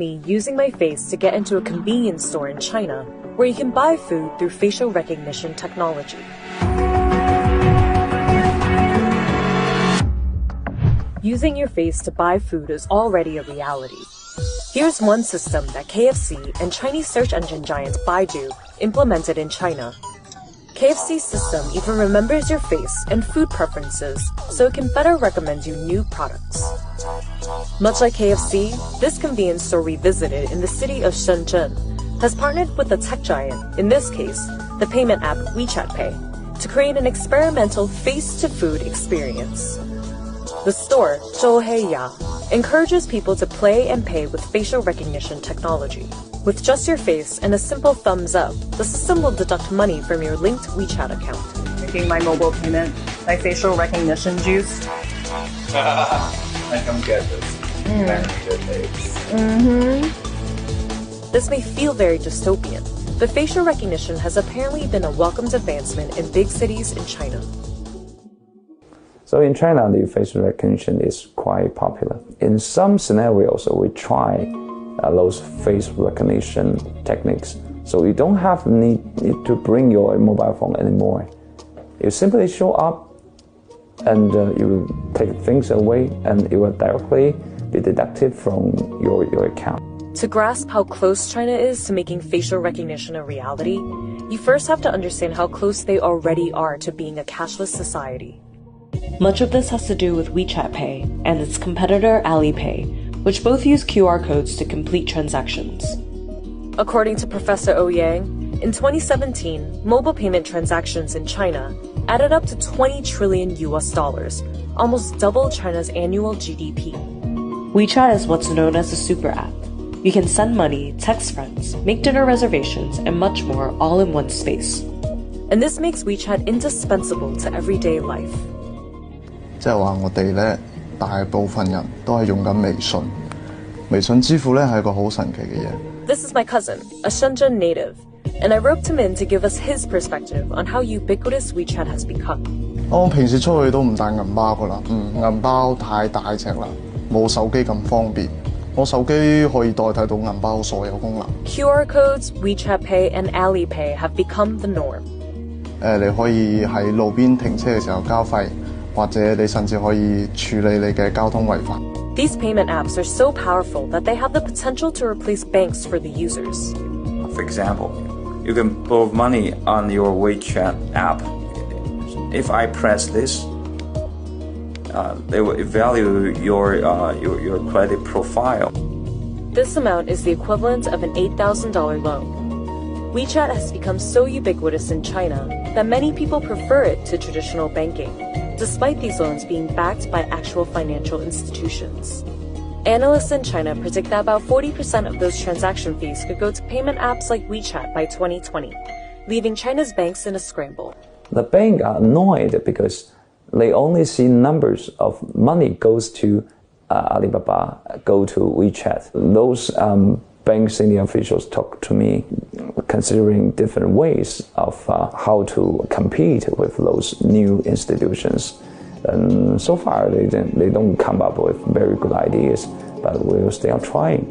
Me using my face to get into a convenience store in China where you can buy food through facial recognition technology. Using your face to buy food is already a reality. Here's one system that KFC and Chinese search engine giant Baidu implemented in China. KFC's system even remembers your face and food preferences so it can better recommend you new products. Much like KFC, this convenience store we visited in the city of Shenzhen has partnered with a tech giant, in this case, the payment app WeChat Pay, to create an experimental face-to-food experience. The store, Zhouheiya, encourages people to play and pay with facial recognition technology. With just your face and a simple thumbs up, the system will deduct money from your linked WeChat account. Making my mobile payment, my facial recognition juice. I come get this. This may feel very dystopian, but facial recognition has apparently been a welcomed advancement in big cities in China. So in China, the facial recognition is quite popular. In some scenarios, we try those face recognition techniques. So you don't have need to bring your mobile phone anymore. You simply show up and you take things away and it will directly be deducted from your account. To grasp how close China is to making facial recognition a reality, you first have to understand how close they already are to being a cashless society. Much of this has to do with WeChat Pay and its competitor Alipay, which both use QR codes to complete transactions. According to Professor Ou Yang, in 2017, mobile payment transactions in China added up to $20 trillion, almost double China's annual GDP. WeChat is what's known as a super app. You can send money, text friends, make dinner reservations, and much more all in one space. And this makes WeChat indispensable to everyday life. 即係話我哋咧，大部分人都係用緊微信。微信支付咧係個好神奇嘅嘢。This is my cousin, a Shenzhen native, and I roped him in to give us his perspective on how ubiquitous WeChat has become. 我平時出去都唔帶銀包㗎啦，銀包太大隻啦，冇手機咁方便。我手機可以代替到銀包所有功能。QR codes, WeChat Pay, and Alipay have become the norm. 你可以喺路邊停車嘅時候交費。 或者你甚至可以處理你嘅交通違法。These payment apps are so powerful that they have the potential to replace banks for the users. For example, you can borrow money on your WeChat app. If I press this, they will evaluate your credit profile. This amount is the equivalent of an $8,000 loan. WeChat has become so ubiquitous in China that many people prefer it to traditional banking, despite these loans being backed by actual financial institutions. Analysts in China predict that about 40% of those transaction fees could go to payment apps like WeChat by 2020, leaving China's banks in a scramble. The bank are annoyed because they only see numbers of money goes to Alibaba, go to WeChat. Those bank senior officials talk to me considering different ways of how to compete with those new institutions. And so far, they don't come up with very good ideas, but we're still trying.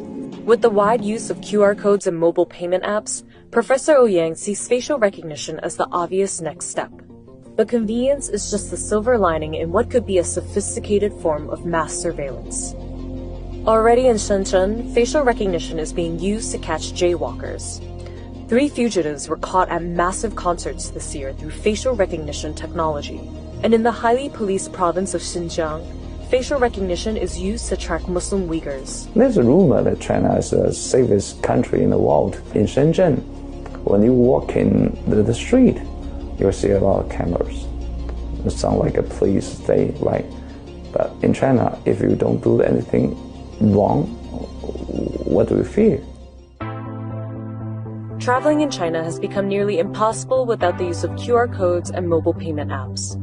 With the wide use of QR codes and mobile payment apps, Professor Ou Yang sees facial recognition as the obvious next step. But convenience is just the silver lining in what could be a sophisticated form of mass surveillance. Already in Shenzhen, facial recognition is being used to catch jaywalkers. 3 fugitives were caught at massive concerts this year through facial recognition technology. And in the highly policed province of Xinjiang, facial recognition is used to track Muslim Uyghurs. There's a rumor that China is the safest country in the world. In Shenzhen, when you walk in the street, you'll see a lot of cameras. It sounds like a police state, right? But in China, if you don't do anything wrong, what do you fear? Traveling in China has become nearly impossible without the use of QR codes and mobile payment apps.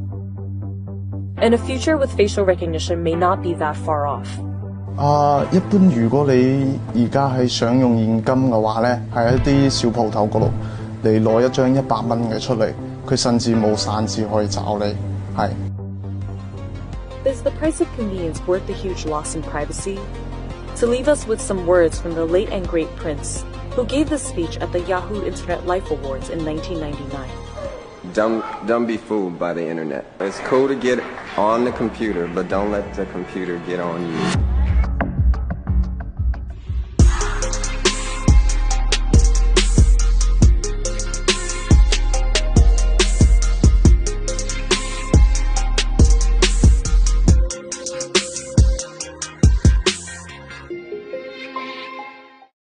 And a future with facial recognition may not be that far off. 一般如果你而家係想用現金嘅話咧，喺一啲小鋪頭嗰度，你攞一張100蚊嘅出嚟，佢甚至冇散紙可以找你，係。Is the price of convenience worth the huge loss in privacy? to leave us with some words from the late and great Prince, who gave this speech at the Yahoo Internet Life Awards in 1999. Don't be fooled by the internet. It's cool to get on the computer, but don't let the computer get on you.